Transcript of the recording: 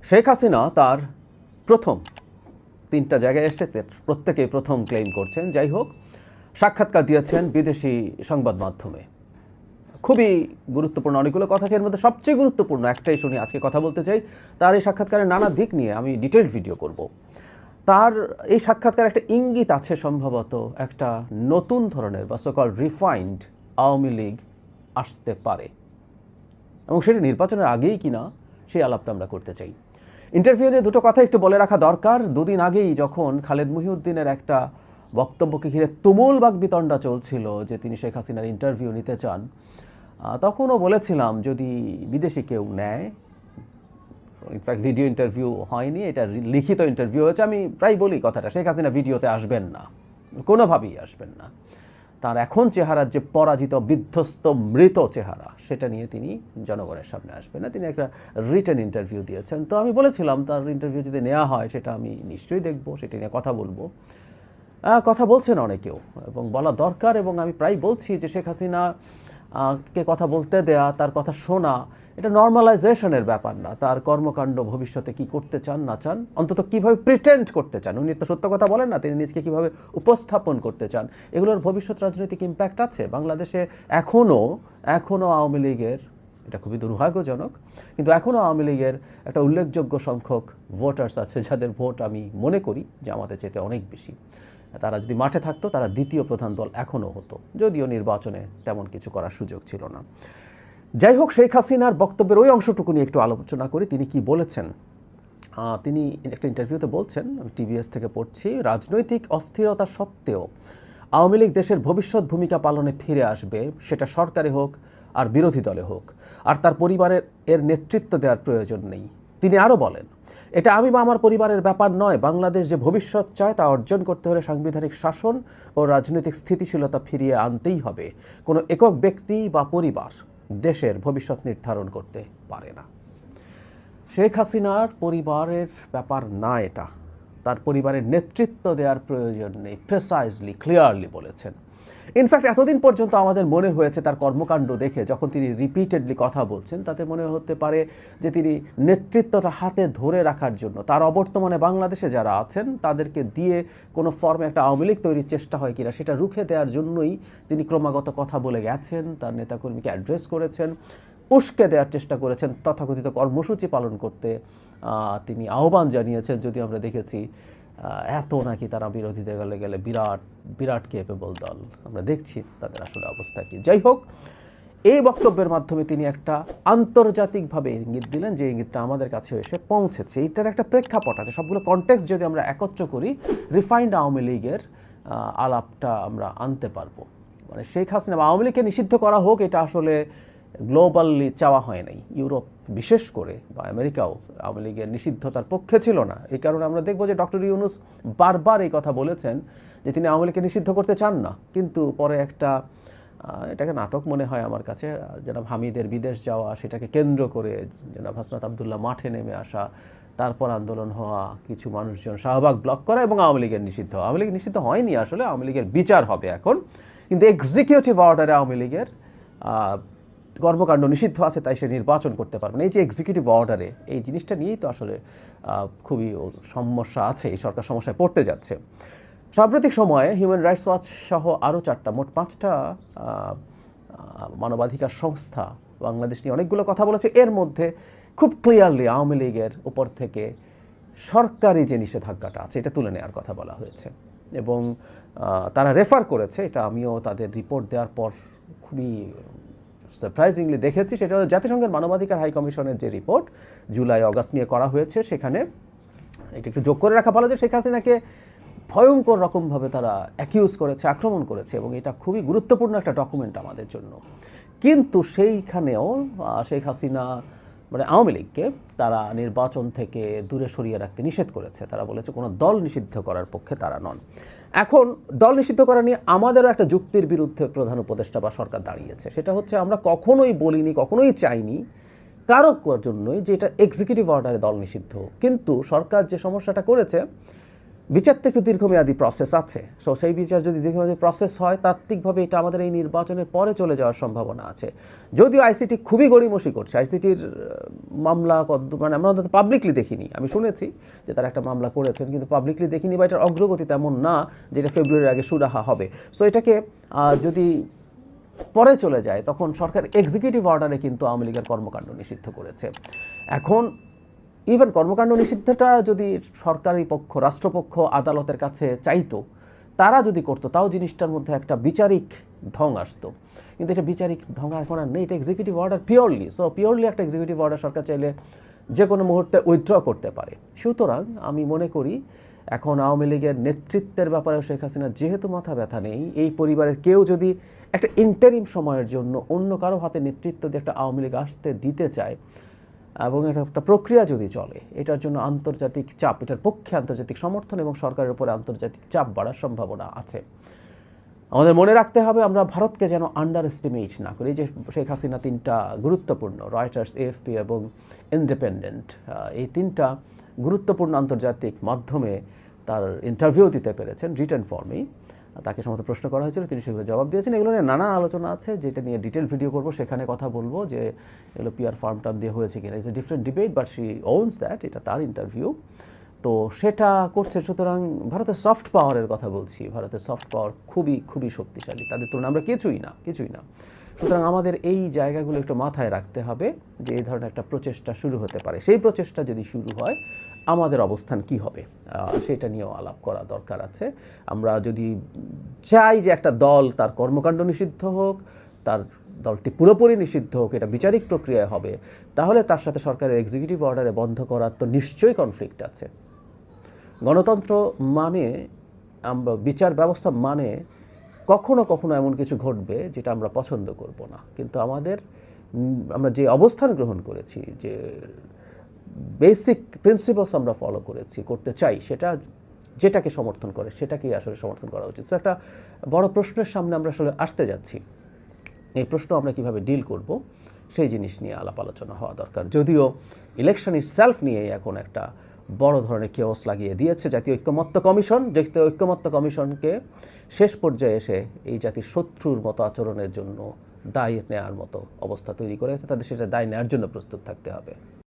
শেখ হাসিনা তার প্রথম তিনটা জায়গায় এসে প্রত্যেকেই প্রথম ক্লেম করছেন। যাই হোক, সাক্ষাৎকার দিয়েছেন বিদেশি সংবাদ মাধ্যমে। খুবই গুরুত্বপূর্ণ অনেকগুলো কথা আছে, এর মধ্যে সবচেয়ে গুরুত্বপূর্ণ একটাই শুনি আজকে কথা বলতে চাই। তার এই সাক্ষাৎকারের নানা দিক নিয়ে আমি ডিটেলড ভিডিও করব। তার এই সাক্ষাৎকার একটা ইঙ্গিত আছে সম্ভবত একটা নতুন ধরনের বা সোকল রিফাইন্ড আওয়ামী লীগ আসতে পারে, এবং সেটা নির্বাচনের আগেই কিনা সেই আলাপটা আমরা করতে চাই। ইন্টারভিউ নিয়ে দুটো কথা একটু বলে রাখা দরকার। দুদিন আগেই যখন খালেদ মুহিউদ্দিনের একটা বক্তব্যকে ঘিরে তুমুল বাকবিতণ্ডা চলছিল যে তিনি শেখ হাসিনার ইন্টারভিউ নিতে চান, তখনও বলেছিলাম যদি বিদেশি কেউ নেয়, ইনফ্যাক্ট ভিডিও ইন্টারভিউ হয়নি, এটা লিখিত ইন্টারভিউ হয়েছে। আমি প্রায় বলি কথাটা, শেখ হাসিনা ভিডিওতে আসবেন না, কোনোভাবেই আসবেন না। তার এখন চেহারার যে পরাজিত, বিধ্বস্ত, মৃত চেহারা, সেটা নিয়ে তিনি জনগণের সামনে আসবেন না। তিনি একটা রিটেন ইন্টারভিউ দিয়েছেন। তো আমি বলেছিলাম তার ইন্টারভিউ যদি নেওয়া হয় সেটা আমি নিশ্চয়ই দেখব, সেটা নিয়ে কথা বলবো। কথা বলছেন অনেকেও, এবং বলা দরকার। এবং আমি প্রায় বলছি যে শেখ হাসিনা কে কথা বলতে দেয়া, তার কথা শোনা, এটা নর্মালাইজেশনের ব্যাপার না। তার কর্মকাণ্ড ভবিষ্যতে কি করতে চান না চান, অন্তত কীভাবে প্রিটেন্ড করতে চান, উনি তো সত্য কথা বলেন না, তিনি নিজকে কীভাবে উপস্থাপন করতে চান, এগুলোর ভবিষ্যৎ রাজনৈতিক ইম্প্যাক্ট আছে। বাংলাদেশে এখনও আওয়ামী লীগের, এটা খুবই দুর্ভাগ্যজনক, কিন্তু এখনও আওয়ামী লীগের একটা উল্লেখযোগ্য সংখ্যক ভোটার্স আছে যাদের ভোট আমি মনে করি যে আমাদের চেয়ে অনেক বেশি। তারা যদি মাঠে থাকতো তারা দ্বিতীয় প্রধান দল এখনও হতো, যদিও নির্বাচনে তেমন কিছু করার সুযোগ ছিল না। যাই হোক, শেখ হাসিনার বক্তব্যের ওই অংশটুকু নিয়ে একটু আলোচনা করি। তিনি কি বলেছেন? তিনি একটা ইন্টারভিউতে বলছেন, আমি টিভিএস থেকে পড়ছি, রাজনৈতিক অস্থিরতা সত্ত্বেও আওয়ামী লীগ দেশের ভবিষ্যৎ ভূমিকা পালনে ফিরে আসবে, সেটা সরকারে হোক আর বিরোধী দলে হোক, আর তার পরিবারের এর নেতৃত্ব দেওয়ার প্রয়োজন নেই। তিনি আরও বলেন, এটা আমি বা আমার পরিবারের ব্যাপার নয়। বাংলাদেশ যে ভবিষ্যৎ চায় তা অর্জন করতে হলে সাংবিধানিক শাসন ও রাজনৈতিক স্থিতিশীলতা ফিরিয়ে আনতেই হবে। কোনো একক ব্যক্তি বা পরিবার দেশের ভবিষ্যৎ নির্ধারণ করতে পারে না। শেখ হাসিনার পরিবারের ব্যাপার না এটা, তার পরিবারের নেতৃত্ব দেওয়ার প্রয়োজন নেই, প্রেসাইজলি, ক্লিয়ারলি বলেছেন। ইনফ্যাক্ট এতদিন পর্যন্ত আমাদের মনে হয়েছে তার কর্মকাণ্ড দেখে, যখন তিনি রিপিটেডলি কথা বলছেন, তাতে মনে হতে পারে যে তিনি নেতৃত্বটা হাতে ধরে রাখার জন্য তার অবর্তমানে বাংলাদেশে যারা আছেন তাদেরকে দিয়ে কোনো ফর্মে একটা আওয়ামী লীগ তৈরির চেষ্টা হয় কিনা সেটা রুখে দেওয়ার জন্যই তিনি ক্রমাগত কথা বলে গেছেন, তার নেতাকর্মীকে অ্যাড্রেস করেছেন, উস্কে দেওয়ার চেষ্টা করেছেন, তথাকথিত কর্মসূচি পালন করতে তিনি আহ্বান জানিয়েছেন। যদি আমরা দেখেছি এত নাকি তারা বিরোধীদের গেলে বিরাট ক্যাপেবল দল, আমরা দেখছি তাদের আসলে অবস্থা কি। যাই হোক, এই বক্তব্যের মাধ্যমে তিনি একটা আন্তর্জাতিকভাবে ইঙ্গিত দিলেন, যে ইঙ্গিতটা আমাদের কাছে এসে পৌঁছেছে। এইটার একটা প্রেক্ষাপট আছে, সবগুলো কনটেক্সট যদি আমরা একত্র করি, রিফাইন্ড আওয়ামী লীগের আলাপটা আমরা আনতে পারবো। মানে শেখ হাসিনা বা আওয়ামী লীগকে নিষিদ্ধ করা হোক, এটা আসলে গ্লোবালি চাওয়া হয় নাই। ইউরোপ বিশেষ করে বা আমেরিকাও আওয়ামী লীগের নিষিদ্ধতার পক্ষে ছিল না। এই কারণে আমরা দেখব যে ডক্টর ইউনূস বারবার এই কথা বলেছেন যে তিনি আওয়ামী লীগকে নিষিদ্ধ করতে চান না, কিন্তু পরে একটা এটাকে নাটক মনে হয় আমার কাছে, জনাব হামিদের বিদেশ যাওয়া, সেটাকে কেন্দ্র করে জনাব হাসনাত আবদুল্লাহ মাঠে নেমে আসা, তারপর আন্দোলন হওয়া, কিছু মানুষজন শাহবাগ ব্লক করা এবং আওয়ামী লীগের নিষিদ্ধ। আওয়ামী লীগ নিষিদ্ধ হয়নি, আসলে আওয়ামী লীগের বিচার হবে এখন, কিন্তু এক্সিকিউটিভ অর্ডারে আওয়ামী লীগের কর্মকাণ্ড নিষিদ্ধ আছে, তাই সে নির্বাচন করতে পারবে না। এই যে এক্সিকিউটিভ অর্ডারে, এই জিনিসটা নিয়েই তো আসলে খুবই সমস্যা আছে, এই সরকার সমস্যায় পড়তে যাচ্ছে। সাম্প্রতিক সময়ে হিউম্যান রাইটস ওয়াচ সহ আরও মোট 5টা মানবাধিকার সংস্থা বাংলাদেশ নিয়ে অনেকগুলো কথা বলেছে। এর মধ্যে খুব ক্লিয়ারলি আওয়ামী লীগের উপর থেকে সরকারি যে নিষেধাজ্ঞাটা আছে এটা তুলে নেওয়ার কথা বলা হয়েছে, এবং তারা রেফার করেছে, এটা আমিও তাদের রিপোর্ট দেওয়ার পর খুবই সারপ্রাইজিংলি দেখেছি, সেটা হলো জাতিসংঘের মানবাধিকার হাই কমিশনের যে রিপোর্ট জুলাই অগাস্ট নিয়ে করা হয়েছে। সেখানে এটা একটু যোগ করে রাখা ভালো যে শেখ হাসিনাকে ভয়ঙ্কর রকমভাবে তারা অ্যাকিউজ করেছে, আক্রমণ করেছে, এবং এটা খুবই গুরুত্বপূর্ণ একটা ডকুমেন্ট আমাদের জন্য। কিন্তু সেইখানেও শেখ হাসিনা মানে আওয়ামী লীগকে তারা নির্বাচন থেকে দূরে সরিয়ে রাখতে নিষেধ করেছে। তারা বলেছে কোনো দল নিষিদ্ধ করার পক্ষে তারা নন। এখন দল নিষিদ্ধ করা নিয়ে আমাদেরও একটা যুক্তির বিরুদ্ধে প্রধান উপদেষ্টা বা সরকার দাঁড়িয়েছে। সেটা হচ্ছে, আমরা কখনোই বলিনি, কখনোই চাইনি কারোর জন্যই যে এটা এক্সিকিউটিভ অর্ডারে দল নিষিদ্ধ। কিন্তু সরকার যে সমস্যাটা করেছে, বিচার তো একটু দীর্ঘমেয়াদী প্রসেস আছে, সো সেই বিচার যদি দীর্ঘমেয়াদী প্রসেস হয় তাত্ত্বিকভাবে এটা আমাদের এই নির্বাচনের পরে চলে যাওয়ার সম্ভাবনা আছে। যদিও আইসিটি খুবই গড়িমসি করছে, আইসিটির মামলা মানে আমরা তো পাবলিকলি দেখিনি, আমি শুনেছি যে তারা একটা মামলা করেছেন কিন্তু পাবলিকলি দেখিনি, বা এটার অগ্রগতি তেমন না যেটা ফেব্রুয়ারির আগে সুরাহা হবে। সো এটাকে যদি পরে চলে যায় তখন সরকার এক্সিকিউটিভ অর্ডারে কিন্তু আওয়ামী লীগের কর্মকাণ্ড নিষিদ্ধ করেছে। এখন ইভেন কর্মকাণ্ড নিষিদ্ধটা যদি সরকারি পক্ষ, রাষ্ট্রপক্ষ আদালতের কাছে চাইতো, তারা যদি করতো, তাও জিনিসটার মধ্যে একটা বিচারিক ঢং আসতো। কিন্তু এটা বিচারিক ঢং এখন আর নেই, এটা executive order purely. So purely একটা এক্সিকিউটিভ অর্ডার সরকার চাইলে যে কোনো মুহূর্তে উইথড্র করতে পারে। সুতরাং আমি মনে করি এখন আওয়ামী লীগের নেতৃত্বের ব্যাপারে শেখ হাসিনার যেহেতু মাথা ব্যথা নেই, এই পরিবারের কেউ যদি একটা ইন্টারিম সময়ের জন্য অন্য কারো হাতে নেতৃত্ব দিয়ে একটা আওয়ামী লীগ আসতে দিতে চায় এবং এটা একটা প্রক্রিয়া যদি চলে, এটার জন্য আন্তর্জাতিক চাপ, এটার পক্ষে আন্তর্জাতিক সমর্থন এবং সরকারের উপরে আন্তর্জাতিক চাপ বাড়ার সম্ভাবনা আছে। আমাদের মনে রাখতে হবে আমরা ভারতকে যেন আন্ডার এস্টিমেট না করি। যে শেখ হাসিনা তিনটা গুরুত্বপূর্ণ, রয়টার্স, এএফপি এবং ইন্ডিপেন্ডেন্ট, এই তিনটা গুরুত্বপূর্ণ আন্তর্জাতিক মাধ্যমে তার ইন্টারভিউ দিতে পেরেছেন রিটেন ফর্মেই। তাকে সমস্ত প্রশ্ন করা হয়েছিল, তিনি সেগুলো জবাব দিয়েছেন। এগুলো নিয়ে নানা আলোচনা আছে, যেটা নিয়ে ডিটেল ভিডিও করব, সেখানে কথা বলবো যে এগুলো পিআর ফার্ম টার্ম দিয়ে হয়েছে কিনা। It's a different debate, but she ওনস that, এটা তার ইন্টারভিউ, তো সেটা করছে। সুতরাং ভারতের সফট পাওয়ারের কথা বলছি, ভারতের সফট পাওয়ার খুবই খুবই শক্তিশালী, তাদের তুলনায় আমরা কিছুই না। সুতরাং আমাদের এই জায়গাগুলো একটু মাথায় রাখতে হবে যে এই ধরনের একটা প্রচেষ্টা শুরু হতে পারে। সেই প্রচেষ্টা যদি শুরু হয় আমাদের অবস্থান কি হবে সেটা নিয়েও আলাপ করা দরকার আছে। আমরা যদি চাই যে একটা দল তার কর্মকাণ্ড নিষিদ্ধ হোক, তার দলটি পুরোপুরি নিষিদ্ধ হোক, এটা বিচারিক প্রক্রিয়ায় হবে, তাহলে তার সাথে সরকারের এক্সিকিউটিভ অর্ডারে বন্ধ করার তো নিশ্চয়ই কনফ্লিক্ট আছে। গণতন্ত্র মানে, বিচার ব্যবস্থা মানে কখনো কখনো এমন কিছু ঘটবে যেটা আমরা পছন্দ করব না, কিন্তু আমরা যে অবস্থান গ্রহণ করেছি, যে বেসিক প্রিন্সিপালস আমরা ফলো করতে চাই, সেটা যেটাকে সমর্থন করে সেটাকেই আসলে সমর্থন করা উচিত। তো একটা বড় প্রশ্নের সামনে আমরা আসলে আসতে যাচ্ছি, এই প্রশ্ন আমরা কিভাবে ডিল করব সেই জিনিস নিয়ে আলাপ আলোচনা হওয়া দরকার। যদিও ইলেকশন ইটসেলফ নিয়ে এখন একটা বড় ধরনের কেওস লাগিয়ে দিয়েছে জাতীয় ঐক্যমত্য কমিশন। জাতীয় ঐক্যমত্য কমিশনকে শেষ পর্যায়ে এসে এই জাতির শত্রুর মতো আচরণের জন্য দায় নেওয়ার মতো অবস্থা তৈরি করেছে, তাদের সেটা দায় নেওয়ার জন্য প্রস্তুত থাকতে হবে।